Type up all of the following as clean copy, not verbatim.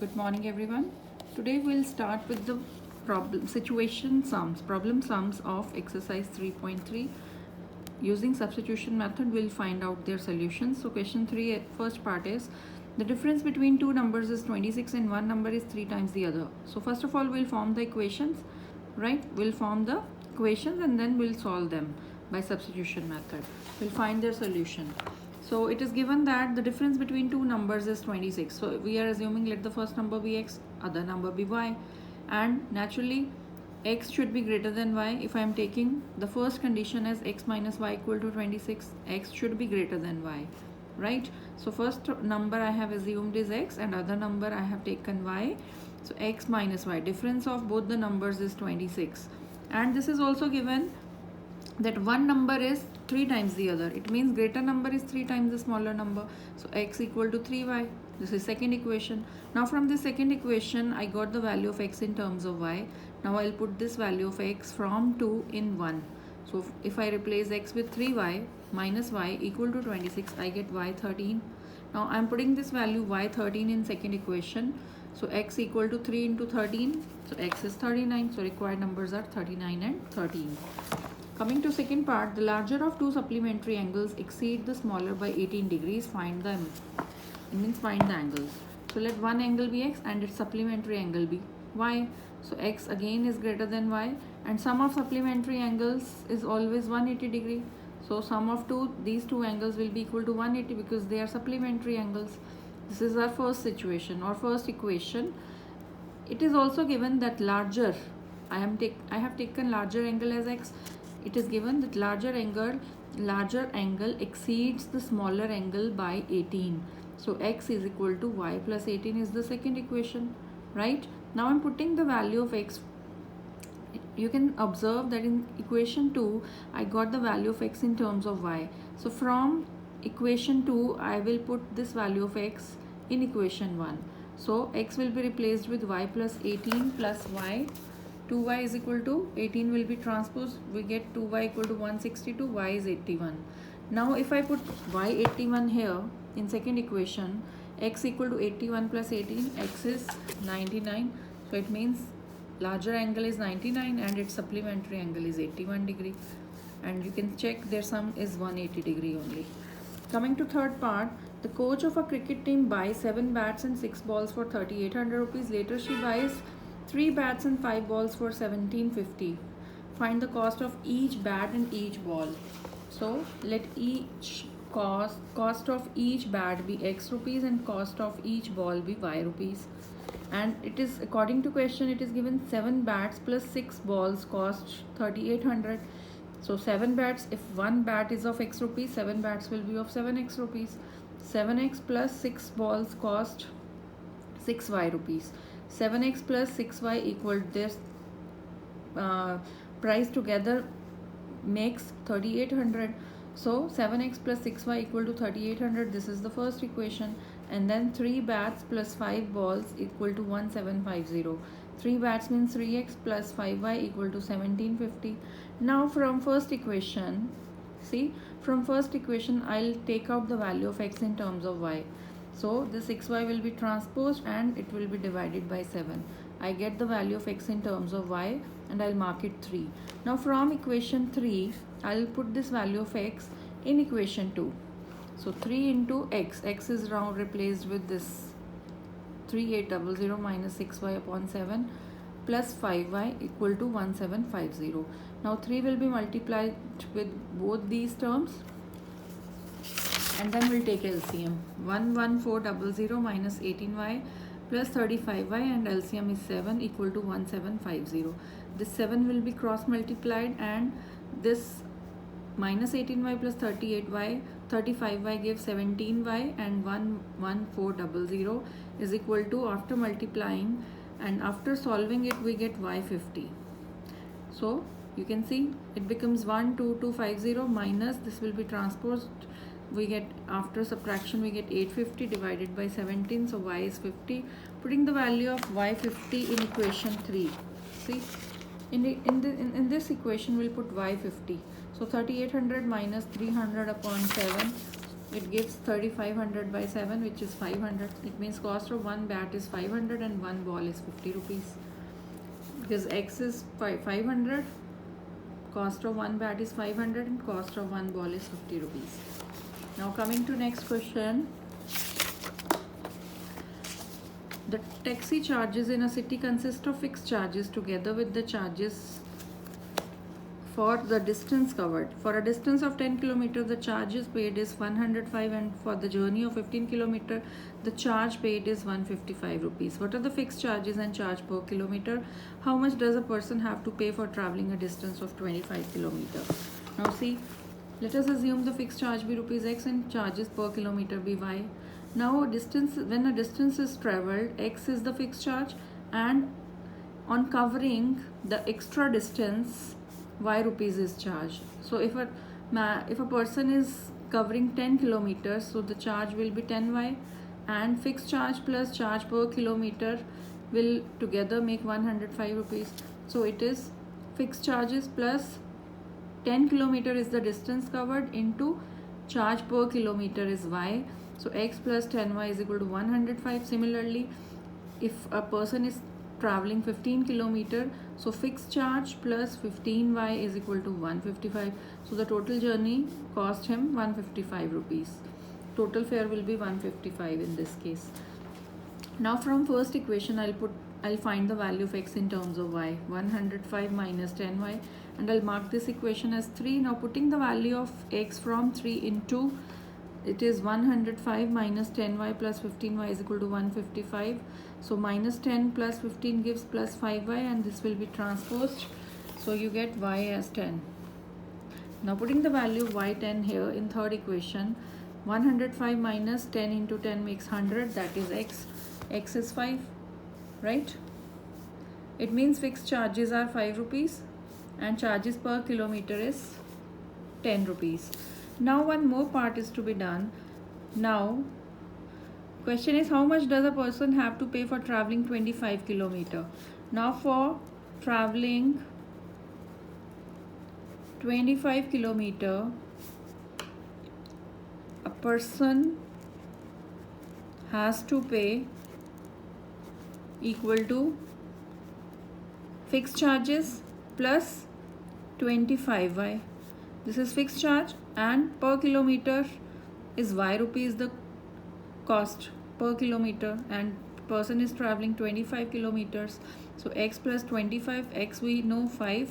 Good morning, everyone. Today we'll start with the problem sums of exercise 3.3. Using substitution method, we'll find out their solutions. So question 3, first part is the difference between two numbers is 26 and one number is 3 times the other. So first of all, we'll form the equations, right? We'll form the equations and then we'll solve them by substitution method. We'll find their solution. So it is given that the difference between two numbers is 26. So we are assuming let the first number be x, other number be y, and naturally x should be greater than y. If I am taking the first condition as x minus y equal to 26, x should be greater than y, right? So first number I have assumed is x and other number I have taken y. So x minus y, difference of both the numbers is 26, and this is also given that one number is 3 times the other. It means greater number is 3 times the smaller number. So x equal to 3y. This is second equation. Now from this second equation, I got the value of x in terms of y. Now I'll put this value of x from 2 in 1. So if I replace x with 3y minus y equal to 26, I get y 13. Now I'm putting this value y 13 in second equation. So x equal to 3 into 13. So x is 39. So required numbers are 39 and 13. Coming to second part, the larger of two supplementary angles exceed the smaller by 18 degrees. Find them. It means find the angles. So let one angle be x and its supplementary angle be y. So x again is greater than y, and sum of supplementary angles is always 180 degree. So sum of these two angles will be equal to 180 because they are supplementary angles. This is our first situation or first equation. It is also given that larger, I have taken larger angle as x. It is given that larger angle exceeds the smaller angle by 18. So x is equal to y plus 18 is the second equation, right? Now I'm putting the value of x. You can observe that in equation 2, I got the value of x in terms of y. So from equation 2, I will put this value of x in equation 1. So x will be replaced with y plus 18 plus y. 2y is equal to 18 will be transposed. We get 2y equal to 162, y is 81. Now if I put y 81 here in second equation, x equal to 81 plus 18, x is 99. So it means larger angle is 99 and its supplementary angle is 81 degree. And you can check their sum is 180 degree only. Coming to third part, the coach of a cricket team buys 7 bats and 6 balls for 3,800 rupees. Later she buys 3 bats and 5 balls for 1750. Find the cost of each bat and each ball. So let each cost of each bat be x rupees and cost of each ball be y rupees. And it is according to question, it is given 7 bats plus 6 balls cost 3,800. So 7 bats, if one bat is of x rupees, 7 bats will be of 7x rupees. 7x plus 6 balls cost 6y rupees. 7x plus 6y equal this price together makes 3,800. So 7x plus 6y equal to 3,800. This is the first equation. And then 3 bats plus 5 balls equal to 1750. 3 bats means 3x plus 5y equal to 1750. Now from first equation, see, from first equation I'll take out the value of x in terms of y. So the 6y will be transposed and it will be divided by 7. I get the value of x in terms of y and I'll mark it 3. Now from equation 3, I'll put this value of x in equation 2. So 3 into x is now replaced with this 3800 minus 6y upon 7 plus 5y equal to 1750. Now 3 will be multiplied with both these terms. And then we'll take LCM. 11400 minus 18y plus 35y and LCM is 7 equal to 1750. This 7 will be cross multiplied and this minus 18y plus 35y gives 17y and 11400 is equal to, after multiplying and after solving it, we get y50. So you can see it becomes 12250 minus this will be transposed. We get, after subtraction, we get 850 divided by 17. So y is 50. Putting the value of y50 in equation 3. See, in this equation we'll put y50. So 3800 minus 300 upon 7 it gives 3500 by 7, which is 500. It means cost of one bat is 500 and one ball is 50 rupees. Because x is 500, cost of one bat is 500 and cost of one ball is 50 rupees. Now coming to next question. The taxi charges in a city consist of fixed charges together with the charges for the distance covered. For a distance of 10 km, the charges paid is 105, and for the journey of 15 km, the charge paid is 155 rupees. What are the fixed charges and charge per kilometer? How much does a person have to pay for traveling a distance of 25 km? Now see, let us assume the fixed charge be rupees x and charges per kilometer be y. Now when a distance is traveled, x is the fixed charge, and on covering the extra distance, y rupees is charged. So if a person is covering 10 kilometers, so the charge will be 10y, and fixed charge plus charge per kilometer will together make 105 rupees. So it is fixed charges plus 10 kilometer is the distance covered into charge per kilometer is y. So x plus 10y is equal to 105. Similarly, if a person is traveling 15 kilometer, so fixed charge plus 15y is equal to 155. So the total journey cost him 155 rupees. Total fare will be 155 in this case. Now from first equation, I'll find the value of x in terms of y, 105 minus 10y, and I'll mark this equation as 3. Now putting the value of x from 3 into, it is 105 minus 10y plus 15y is equal to 155. So minus 10 plus 15 gives plus 5y, and this will be transposed. So you get y as 10. Now putting the value of y10 here in third equation, 105 minus 10 into 10 makes 100, that is x. X is 5, right? It means fixed charges are 5 rupees and charges per kilometer is 10 rupees. Now one more part is to be done. Now question is, how much does a person have to pay for traveling 25 kilometer? Now for traveling 25 kilometer, a person has to pay equal to fixed charges plus 25y. This is fixed charge, and per kilometer is y rupees the cost per kilometer, and person is traveling 25 kilometers. So x plus 25, x we know 5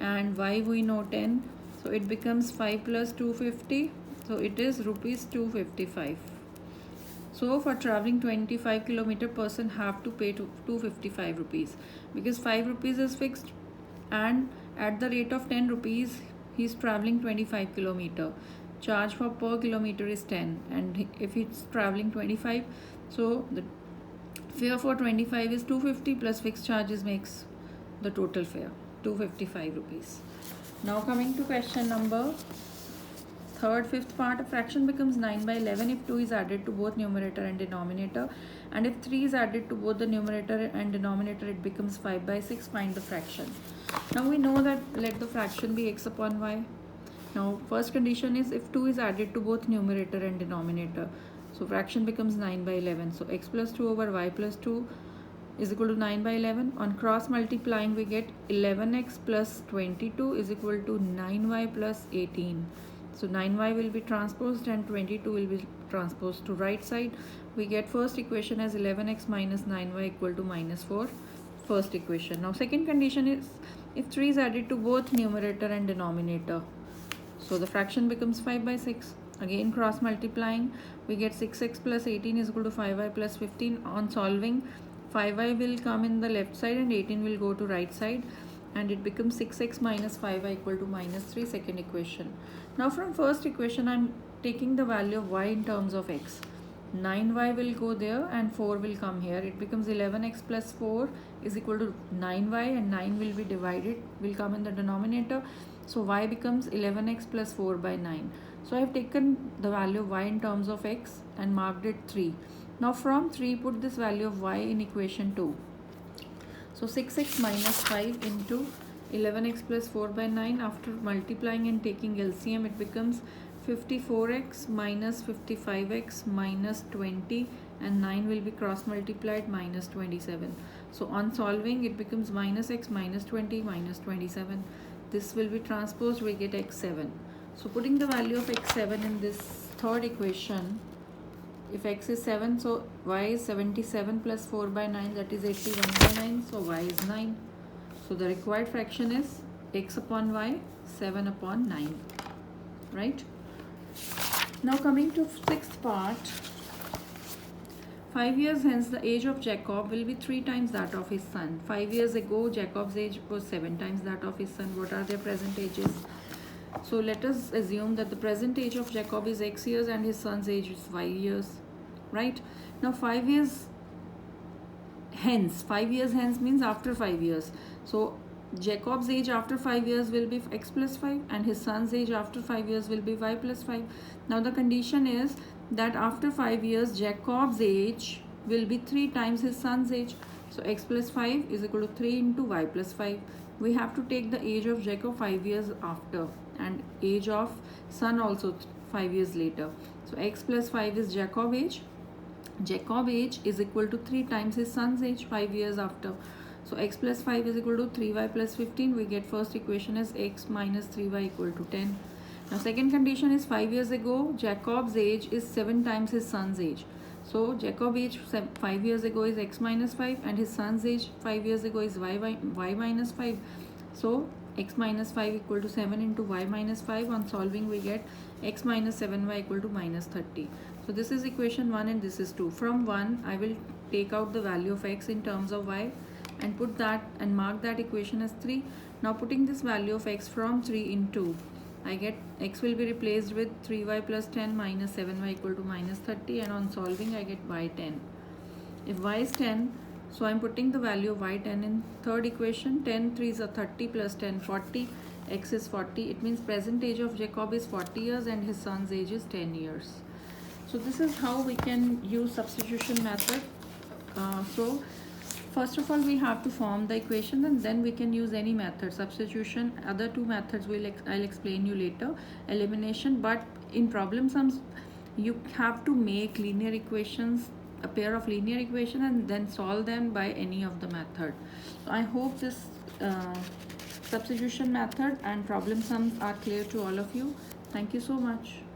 and y we know 10. So it becomes 5 plus 250. So it is rupees 255. So for traveling 25 kilometer, person have to pay 255 rupees, because 5 rupees is fixed, and at the rate of 10 rupees he is traveling 25 kilometer. Charge for per kilometer is 10, and if it's traveling 25, so the fare for 25 is 250 plus fixed charges makes the total fare 255 rupees. Now coming to question number third, fifth part, a fraction becomes 9 by 11 if 2 is added to both numerator and denominator, and if 3 is added to both the numerator and denominator, it becomes 5 by 6. Find the fraction. Now we know that let the fraction be x upon y. Now first condition is if 2 is added to both numerator and denominator, so fraction becomes 9 by 11. So x plus 2 over y plus 2 is equal to 9 by 11. On cross multiplying, we get 11x plus 22 is equal to 9y plus 18. So 9y will be transposed and 22 will be transposed to right side. We get first equation as 11x minus 9y equal to minus 4. First equation. Now second condition is if 3 is added to both numerator and denominator, so the fraction becomes 5 by 6. Again cross multiplying, we get 6x plus 18 is equal to 5y plus 15. On solving, 5y will come in the left side and 18 will go to right side, and it becomes 6x minus 5y equal to minus 3, second equation. Now from first equation, I'm taking the value of y in terms of x. 9y will go there and 4 will come here. It becomes 11x plus 4 is equal to 9y, and 9 will be divided, will come in the denominator. So y becomes 11x plus 4 by 9. So I have taken the value of y in terms of x and marked it 3. Now from 3, put this value of y in equation 2. So 6x minus 5 into 11x plus 4 by 9. After multiplying and taking LCM, it becomes 54x minus 55x minus 20, and 9 will be cross multiplied, minus 27. So on solving, it becomes minus x minus 20 minus 27. This will be transposed, we get x7. So putting the value of x7 in this third equation, if x is 7, so y is 77 plus 4 by 9, that is 81 by 9, so y is 9. So the required fraction is x upon y, 7 upon 9, right? Now coming to sixth part, 5 years hence the age of Jacob will be 3 times that of his son. 5 years ago Jacob's age was 7 times that of his son. What are their present ages? So let us assume that the present age of Jacob is x years and his son's age is 5 years, right? Now 5 years hence means after 5 years. So Jacob's age after 5 years will be x plus 5 and his son's age after 5 years will be y plus 5. Now the condition is that after 5 years Jacob's age will be 3 times his son's age. So x plus 5 is equal to 3 into y plus 5. We have to take the age of Jacob 5 years after and age of son also 5 years later. So x plus 5 is Jacob age. Jacob age is equal to 3 times his son's age 5 years after. So x plus 5 is equal to 3y plus 15. We get first equation as x minus 3y equal to 10. Now second condition is 5 years ago Jacob's age is 7 times his son's age. So Jacob age 5 years ago is x minus 5 and his son's age 5 years ago is y minus 5. So x minus 5 equal to 7 into y minus 5. On solving we get x minus 7y equal to minus 30. So this is equation 1 and this is 2. From 1 I will take out the value of x in terms of y and put that and mark that equation as 3. Now putting this value of x from 3 in 2, I get x will be replaced with 3y plus 10 minus 7y equal to minus 30, and on solving I get y 10. If y is 10, so I am putting the value of y 10 in third equation. 10 3s are 30 plus 10 40, x is 40. It means present age of Jacob is 40 years and his son's age is 10 years. So this is how we can use substitution method. So first of all we have to form the equation and then we can use any method. Substitution, other two methods I'll explain you later. Elimination, but in problem sums you have to make linear equations, a pair of linear equations, and then solve them by any of the method. So I hope this substitution method and problem sums are clear to all of you. Thank you so much.